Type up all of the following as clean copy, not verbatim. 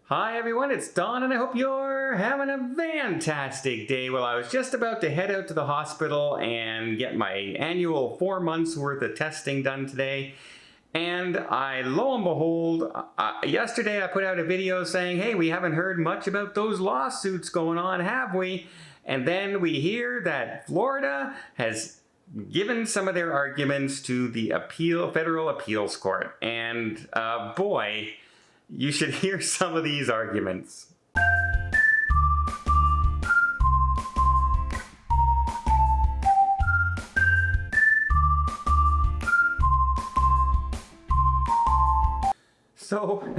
Hi everyone, it's Don and I hope you're having a fantastic day. Well, I was just about to head out to the hospital and get my annual 4 months worth of testing done today. And lo and behold, yesterday I put out a video saying, hey, we haven't heard much about those lawsuits going on, have we? And then we hear that Florida has given some of their arguments to the Federal Appeals Court. And boy, you should hear some of these arguments. So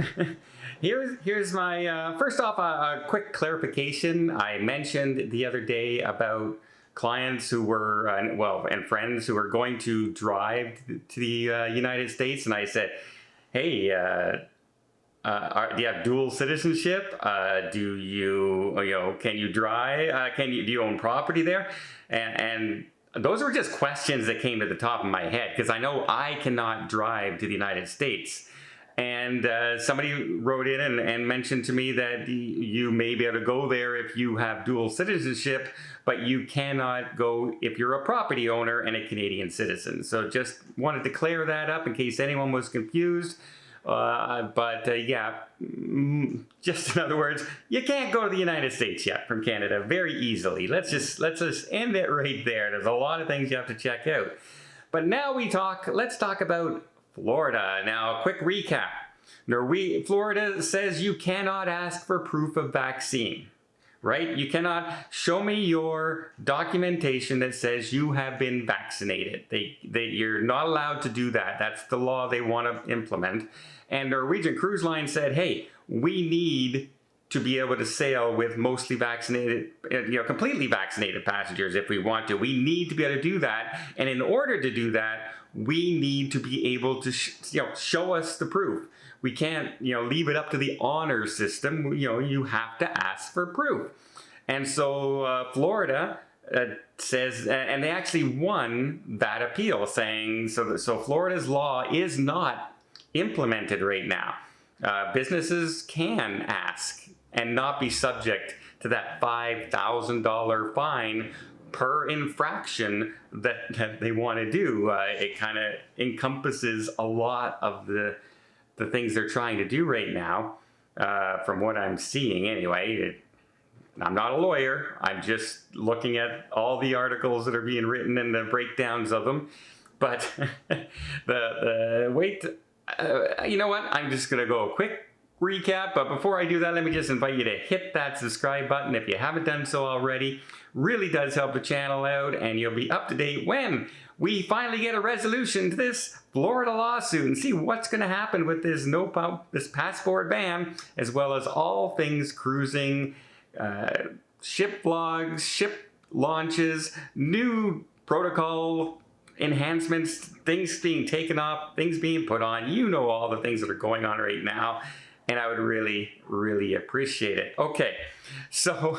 here's my, first off, a quick clarification. I mentioned the other day about clients who were, and friends who were going to drive to the United States, and I said, hey, do you have dual citizenship? Do you, can you drive? Do you own property there? And those were just questions that came to the top of my head because I know I cannot drive to the United States. And somebody wrote in and mentioned to me that you may be able to go there if you have dual citizenship, but you cannot go if you're a property owner and a Canadian citizen. So just wanted to clear that up in case anyone was confused. Yeah, just in other words, you can't go to the United States yet from Canada very easily. Let's just end it right there. There's a lot of things you have to check out. But now let's talk about Florida. Now, a quick recap. Florida says you cannot ask for proof of vaccine, right? You cannot show me your documentation that says you have been vaccinated. You're not allowed to do that. That's the law they want to implement. And Norwegian Cruise Lines said, hey, we need to be able to sail with mostly vaccinated, completely vaccinated passengers if we want to. We need to be able to do that. And in order to do that, we need to be able to show us the proof. We can't leave it up to the honor system. You have to ask for proof. And so Florida says, and they actually won that appeal, saying so Florida's law is not implemented right now. Businesses can ask and not be subject to that $5,000 fine per infraction that they want to do. It kind of encompasses a lot of the things they're trying to do right now, from what I'm seeing anyway. I'm not a lawyer. I'm just looking at all the articles that are being written and the breakdowns of them. But you know what? I'm just going to go a quick recap. But before I do that, let me just invite you to hit that subscribe button if you haven't done so already. Really does help the channel out, and you'll be up to date when we finally get a resolution to this Florida lawsuit and see what's going to happen with this this passport ban, as well as all things cruising, ship vlogs, ship launches, new protocol enhancements, things being taken off, things being put on. All the things that are going on right now, and I would really, really appreciate it. Okay, so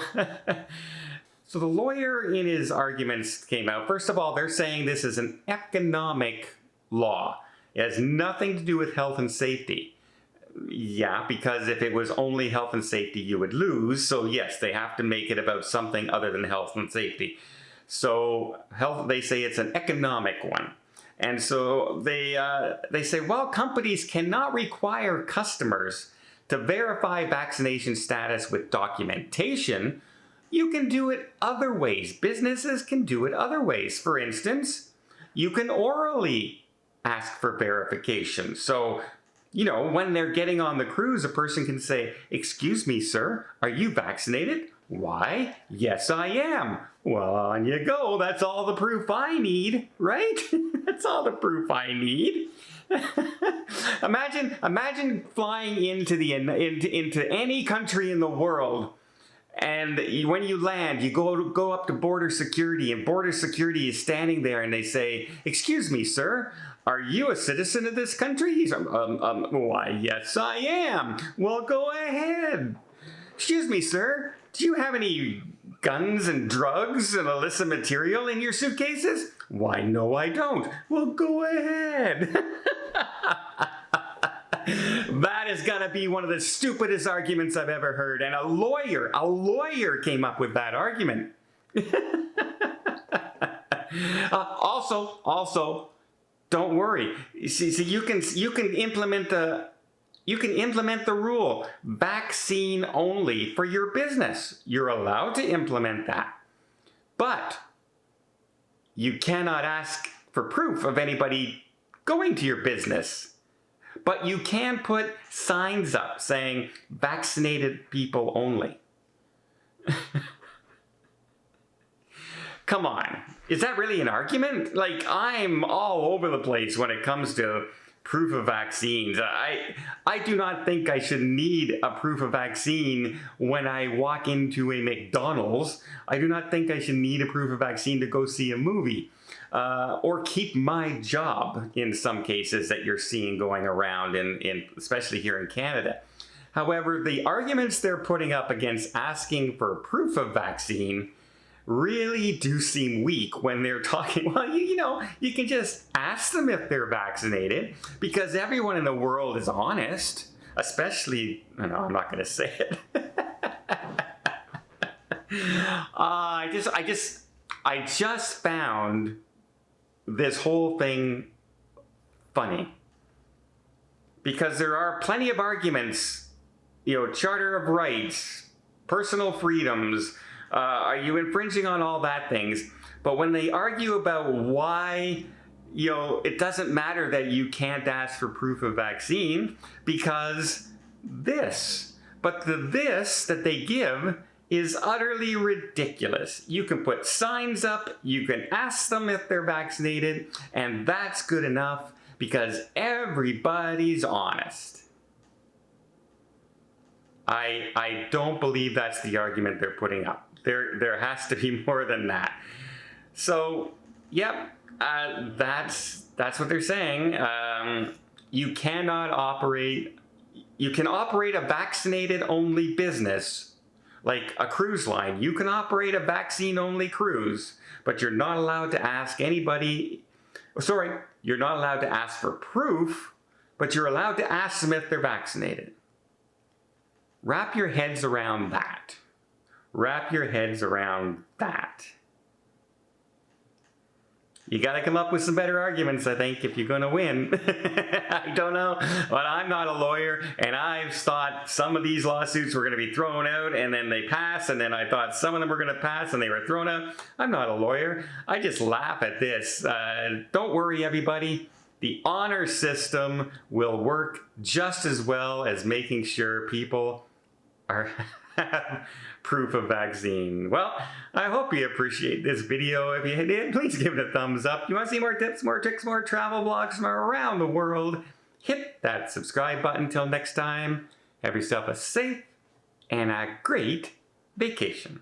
so the lawyer in his arguments came out. First of all, they're saying this is an economic law. It has nothing to do with health and safety. Yeah, because if it was only health and safety, you would lose. So yes, they have to make it about something other than health and safety. So they say it's an economic one. And so they say, well, companies cannot require customers to verify vaccination status with documentation. You can do it other ways. Businesses can do it other ways. For instance, you can orally ask for verification. So, when they're getting on the cruise, a person can say, excuse me, sir, are you vaccinated? Why? Yes, I am. Well, on you go. That's all the proof I need, right? That's all the proof I need. Imagine flying into any country in the world, and when you land, you go up to border security, and border security is standing there, and they say, "Excuse me, sir, are you a citizen of this country?" He's why, yes, I am. Well, go ahead. Excuse me, sir, do you have any guns and drugs and illicit material in your suitcases? Why, no, I don't. Well, go ahead. That is gonna be one of the stupidest arguments I've ever heard. And a lawyer came up with that argument. Also, don't worry. See, you can implement the rule, vaccine only for your business. You're allowed to implement that, but you cannot ask for proof of anybody going to your business. But you can put signs up saying vaccinated people only. Come on, is that really an argument? Like, I'm all over the place when it comes to proof of vaccines. I do not think I should need a proof of vaccine when I walk into a McDonald's. I do not think I should need a proof of vaccine to go see a movie. Or keep my job in some cases that you're seeing going around, especially here in Canada. However, the arguments they're putting up against asking for proof of vaccine really do seem weak when they're talking, well, you can just ask them if they're vaccinated, because everyone in the world is honest, especially, no, I'm not going to say it. I just found this whole thing funny, because there are plenty of arguments, Charter of Rights, personal freedoms, are you infringing on all that things? But when they argue about why, it doesn't matter that you can't ask for proof of vaccine because this, but the this that they give is utterly ridiculous. You can put signs up, you can ask them if they're vaccinated, and that's good enough because everybody's honest. I don't believe that's the argument they're putting up. There has to be more than that. So, yep, that's what they're saying. You can operate a vaccinated-only business, like a cruise line. You can operate a vaccine-only cruise, but you're not allowed to ask anybody, you're not allowed to ask for proof, but you're allowed to ask them if they're vaccinated. Wrap your heads around that. Wrap your heads around that. You gotta come up with some better arguments, I think, if you're gonna win. I don't know, but I'm not a lawyer, and I've thought some of these lawsuits were gonna be thrown out, and then they pass, and then I thought some of them were gonna pass, and they were thrown out. I'm not a lawyer. I just laugh at this. Don't worry, everybody. The honor system will work just as well as making sure people have proof of vaccine. Well, I hope you appreciate this video. If you did, please give it a thumbs up. You want to see more tips, more tricks, more travel vlogs from around the world, hit that subscribe button. Till next time, have yourself a safe and a great vacation.